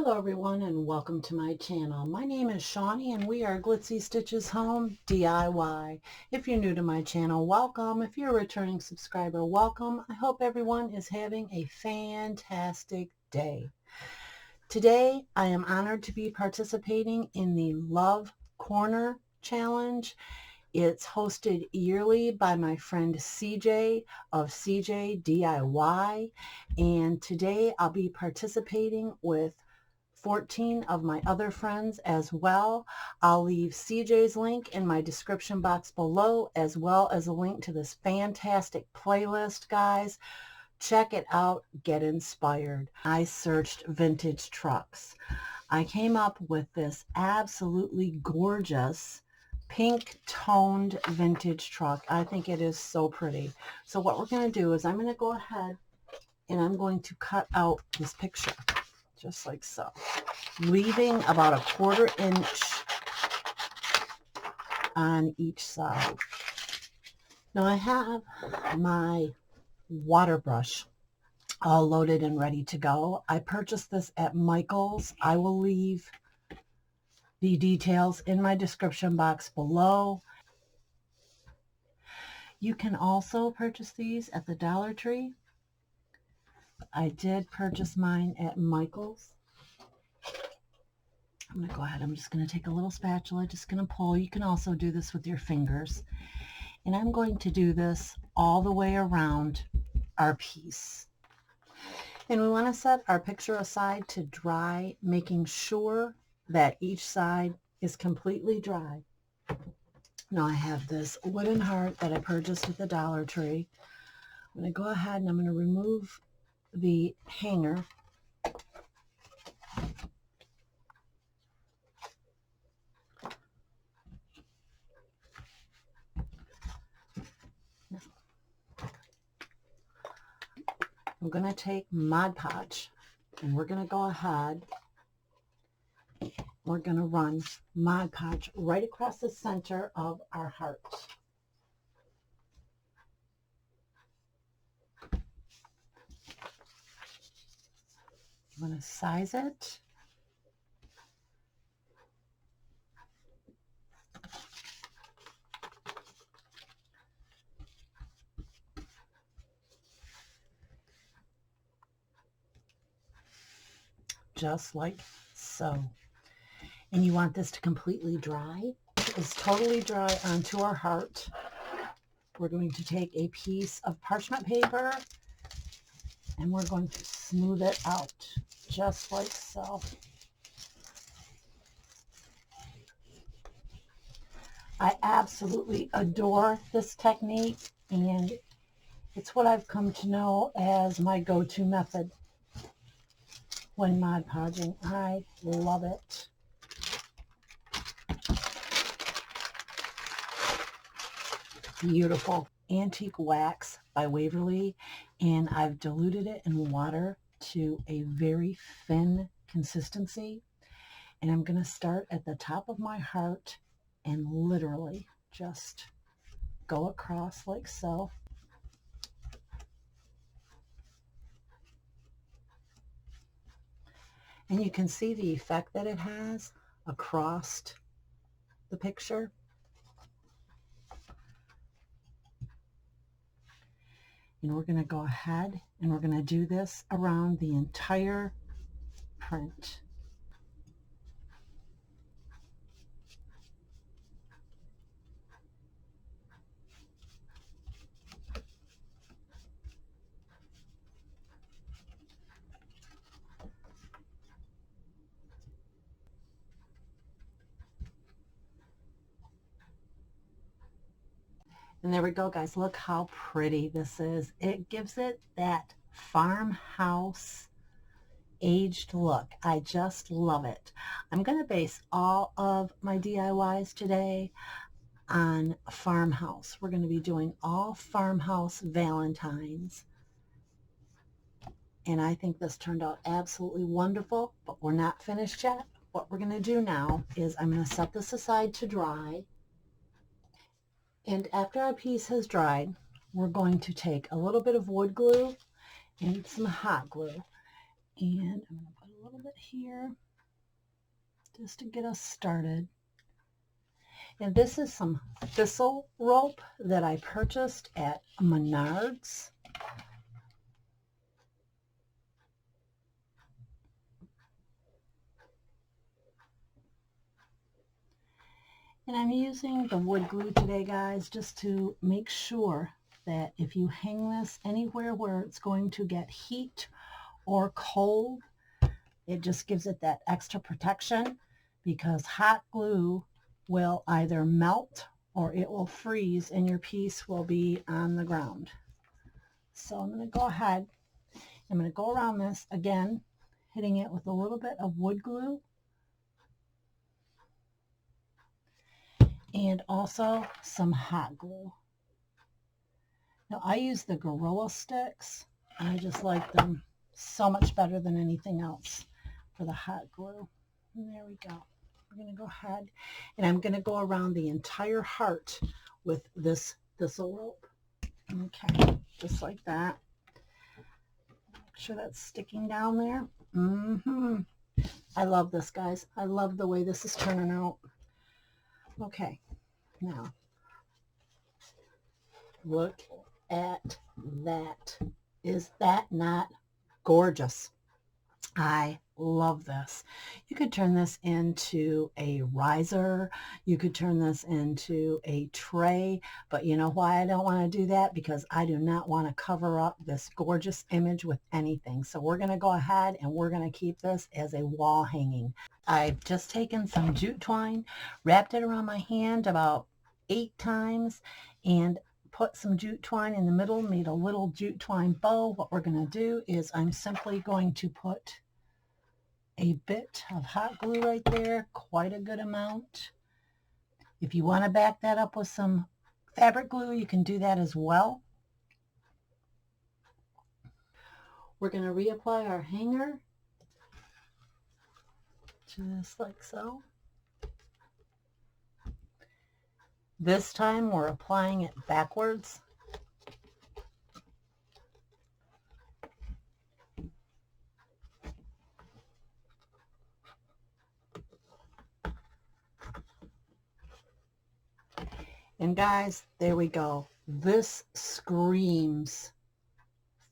Hello everyone and welcome to my channel. My name is Shawnee and we are Glitzy Stitches Home DIY. If you're new to my channel, welcome. If you're a returning subscriber, welcome. I hope everyone is having a fantastic day. Today I am honored to be participating in the Love Corner Challenge. It's hosted yearly by my friend CJ of CJ DIY, and today I'll be participating with 14 of my other friends as well. I'll leave CJ's link in my description box below, as well as a link to this fantastic playlist, guys. Check it out. Get inspired. I searched vintage trucks. I came up with this absolutely gorgeous pink toned vintage truck. I think it is so pretty. So what we're going to do is I'm going to go ahead and I'm going to cut out this picture just like so, leaving about a 1/4 inch on each side. Now I have my water brush all loaded and ready to go. I purchased this at Michael's. I will leave the details in my description box below. You can also purchase these at the Dollar Tree. I did purchase mine at Michael's. I'm going to go ahead. I'm just going to take a little spatula, just going to pull. You can also do this with your fingers. And I'm going to do this all the way around our piece. And we want to set our picture aside to dry, making sure that each side is completely dry. Now I have this wooden heart that I purchased at the Dollar Tree. I'm going to go ahead and I'm going to remove the hanger. I'm going to take Mod Podge and we're going to go ahead. We're going to run Mod Podge right across the center of our heart. I'm going to size it. Just like so. And you want this to completely dry. It's totally dry onto our heart. We're going to take a piece of parchment paper and we're going to smooth it out just like so. I absolutely adore this technique, and it's what I've come to know as my go-to method when Mod Podging. I love it. Beautiful antique wax by Waverly, and I've diluted it in water to a very thin consistency. And I'm going to start at the top of my heart and literally just go across like so. And you can see the effect that it has across the picture. And we're going to go ahead and we're going to do this around the entire print. And there we go, guys. Look how pretty this is. It gives it that farmhouse aged look. I just love it. I'm going to base all of my DIYs today on farmhouse. We're going to be doing all farmhouse Valentines. And I think this turned out absolutely wonderful, but we're not finished yet. What we're going to do now is I'm going to set this aside to dry. And after our piece has dried, we're going to take a little bit of wood glue and some hot glue. And I'm going to put a little bit here just to get us started. And this is some thistle rope that I purchased at Menards. And I'm using the wood glue today, guys, just to make sure that if you hang this anywhere where it's going to get heat or cold, it just gives it that extra protection, because hot glue will either melt or it will freeze and your piece will be on the ground. So I'm going to go ahead, I'm going to go around this again, hitting it with a little bit of wood glue and also some hot glue. Now I use the Gorilla sticks. I just like them so much better than anything else for the hot glue. And there we go. We're going to go ahead and I'm going to go around the entire heart with this thistle rope. Okay, just like that. Make sure that's sticking down there. I love this, guys. I love the way this is turning out. Okay, now look at that. Is that not gorgeous? I love this. You could turn this into a riser. You could turn this into a tray. But you know why I don't want to do that? Because I do not want to cover up this gorgeous image with anything. So we're going to go ahead and we're going to keep this as a wall hanging. I've just taken some jute twine, wrapped it around my hand about 8 times, and put some jute twine in the middle, made a little jute twine bow. What we're going to do is I'm simply going to put a bit of hot glue right there, quite a good amount. If you want to back that up with some fabric glue, you can do that as well. We're going to reapply our hanger, just like so. This time we're applying it backwards. And guys, there we go. This screams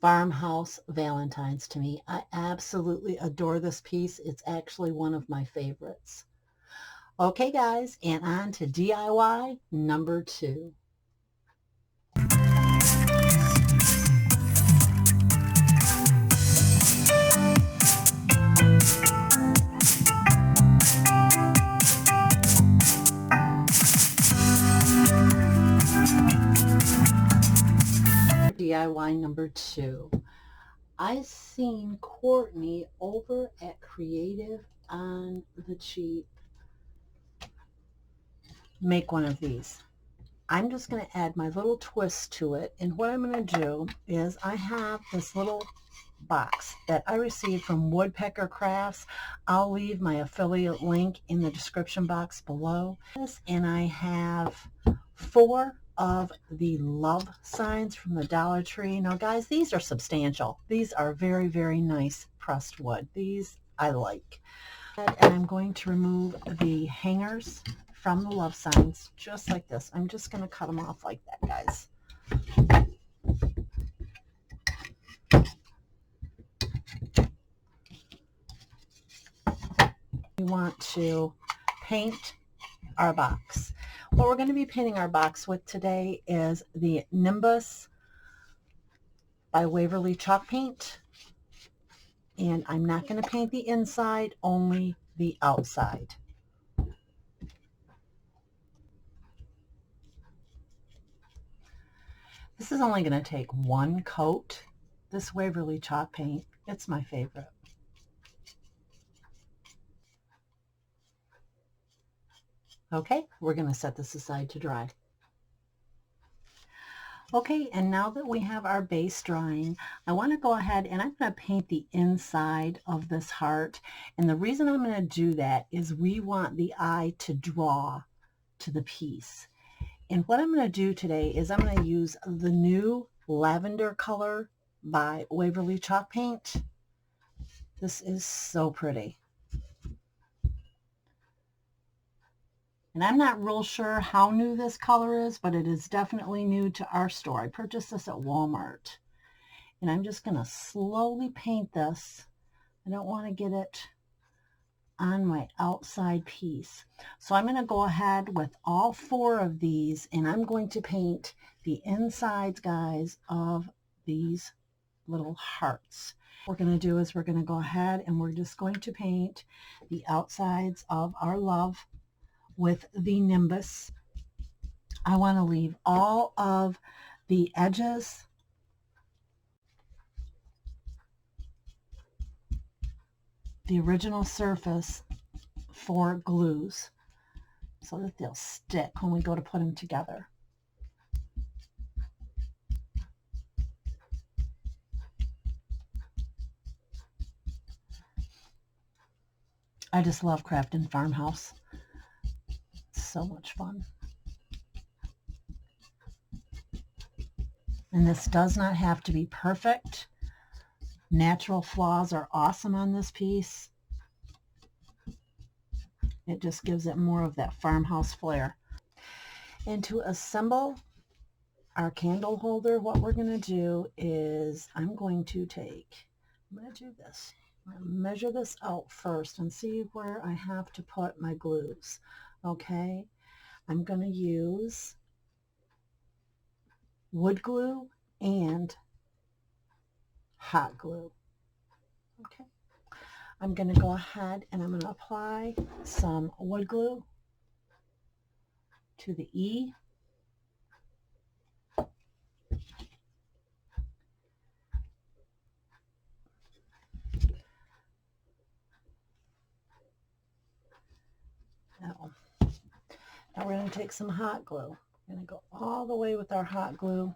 farmhouse Valentines to me. I absolutely adore this piece. It's actually one of my favorites. Okay, guys, and on to DIY number 2. DIY number 2. I seen Courtney over at Creative on the Cheap make one of these. I'm just going to add my little twist to it, and what I'm going to do is I have this little box that I received from Woodpecker Crafts. I'll leave my affiliate link in the description box below. And I have 4 of the love signs from the Dollar Tree. Now guys, these are substantial. These are very, very nice pressed wood. These I like. And I'm going to remove the hangers from the love signs just like this. I'm just going to cut them off like that, guys. We want to paint our box. What we're going to be painting our box with today is the Nimbus by Waverly Chalk Paint. And I'm not going to paint the inside, only the outside. This is only going to take 1 coat, this Waverly Chalk Paint. It's my favorite. Okay, we're going to set this aside to dry. Okay, and now that we have our base drying, I want to go ahead and I'm going to paint the inside of this heart. And the reason I'm going to do that is we want the eye to draw to the piece. And what I'm going to do today is I'm going to use the new lavender color by Waverly Chalk Paint. This is so pretty. And I'm not real sure how new this color is, but it is definitely new to our store. I purchased this at Walmart. And I'm just going to slowly paint this. I don't want to get it on my outside piece. So I'm going to go ahead with all 4 of these, and I'm going to paint the insides, guys, of these little hearts. What we're going to do is we're going to go ahead and we're just going to paint the outsides of our love with the nimbus. I want to leave all of the edges the original surface for glues so that they'll stick when we go to put them together. I just love crafting farmhouse. It's so much fun. And this does not have to be perfect. Natural flaws are awesome on this piece. It just gives it more of that farmhouse flair. And to assemble our candle holder, what we're going to do is I'm going to do this. I'm going to measure this out first and see where I have to put my glues. Okay, I'm going to use wood glue and hot glue. Okay, I'm going to go ahead and I'm going to apply some wood glue to the E. Now we're going to take some hot glue. We're going to go all the way with our hot glue.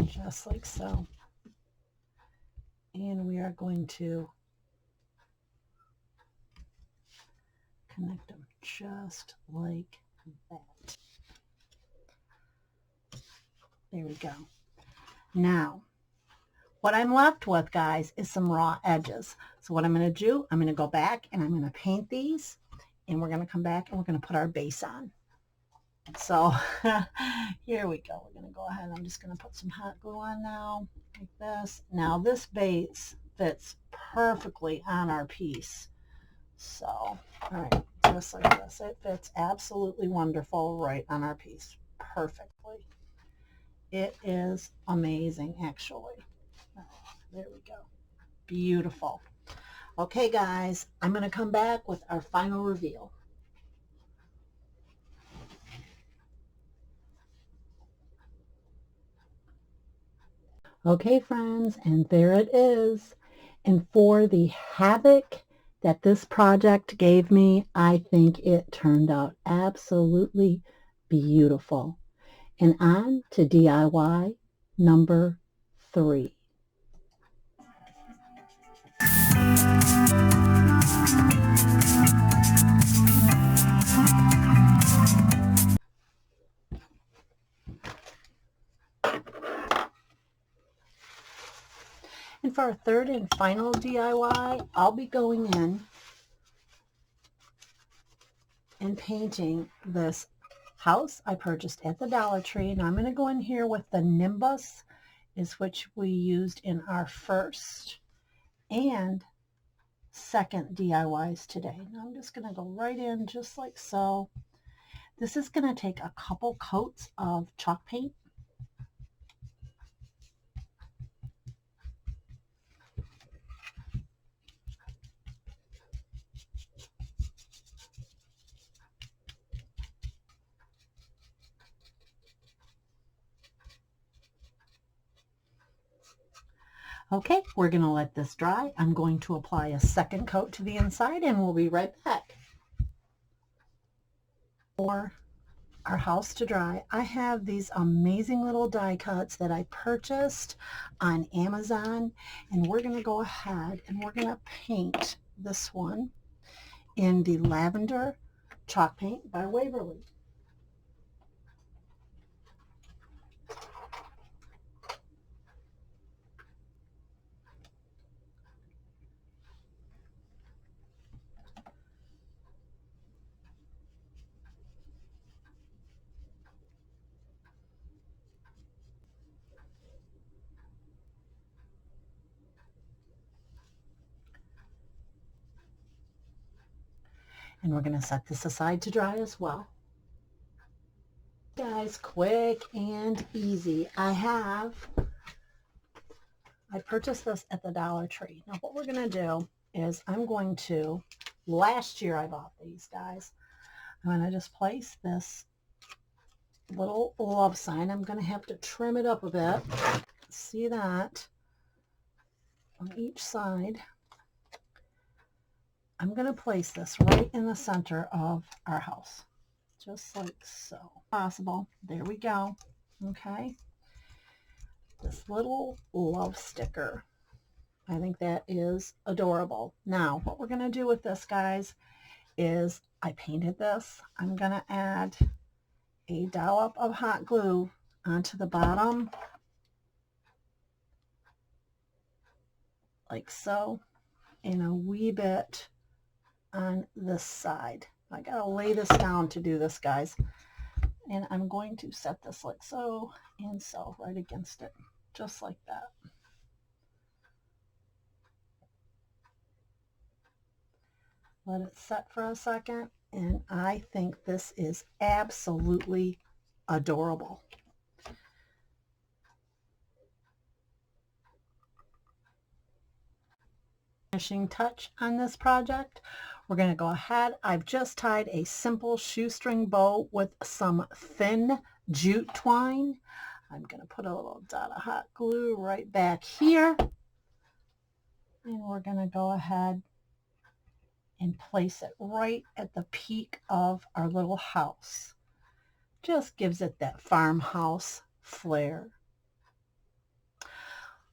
Just like so. And we are going to connect them just like that. There we go. Now, what I'm left with, guys, is some raw edges. So what I'm going to do, I'm going to go back and I'm going to paint these, and we're going to come back and we're going to put our base on. So here we go. We're going to go ahead. I'm just going to put some hot glue on now, like this. Now this base fits perfectly on our piece. So, all right, just like this. It fits absolutely wonderful right on our piece. Perfectly. It is amazing, actually. There we go. Beautiful. Okay, guys, I'm going to come back with our final reveal. Okay, friends, and there it is. And for the havoc that this project gave me, I think it turned out absolutely beautiful. And on to DIY number 3. And for our third and final DIY, I'll be going in and painting this house I purchased at the Dollar Tree. And I'm going to go in here with the Nimbus, is which we used in our first and second DIYs today. Now I'm just going to go right in just like so. This is going to take a couple coats of chalk paint. Okay, we're going to let this dry. I'm going to apply a second coat to the inside and we'll be right back. For our house to dry, I have these amazing little die cuts that I purchased on Amazon, and we're going to go ahead and we're going to paint this one in the lavender chalk paint by Waverly. And we're going to set this aside to dry as well. Guys, quick and easy. I purchased this at the Dollar Tree. Now what we're going to do is last year I bought these, guys. I'm going to just place this little love sign. I'm going to have to trim it up a bit. See that? On each side. I'm going to place this right in the center of our house. Just like so. Possible. There we go. Okay. This little love sticker. I think that is adorable. Now, what we're going to do with this, guys, is I painted this. I'm going to add a dollop of hot glue onto the bottom, like so, and a wee bit on this side. I got to lay this down to do this, guys. And I'm going to set this like so and so right against it, just like that. Let it set for a second, and I think this is absolutely adorable. Finishing touch on this project, we're going to go ahead. I've just tied a simple shoestring bow with some thin jute twine. I'm going to put a little dot of hot glue right back here, and we're going to go ahead and place it right at the peak of our little house. Just gives it that farmhouse flair.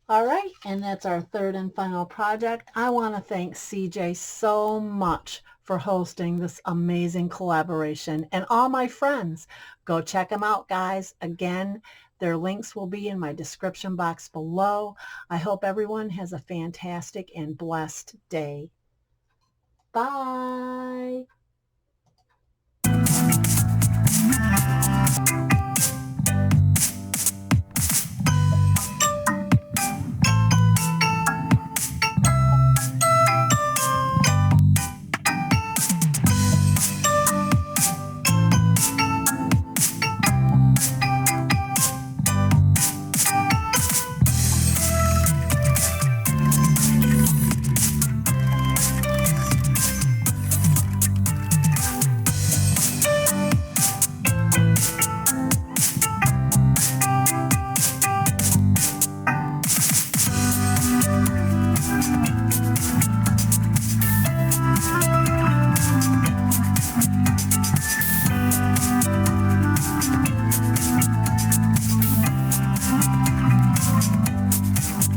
All right, and that's our third and final project. I want to thank CJ so much for hosting this amazing collaboration, and all my friends. Go check them out, guys. Again, their links will be in my description box below. I hope everyone has a fantastic and blessed day. Bye.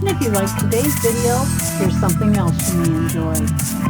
If you liked today's video, here's something else you may enjoy.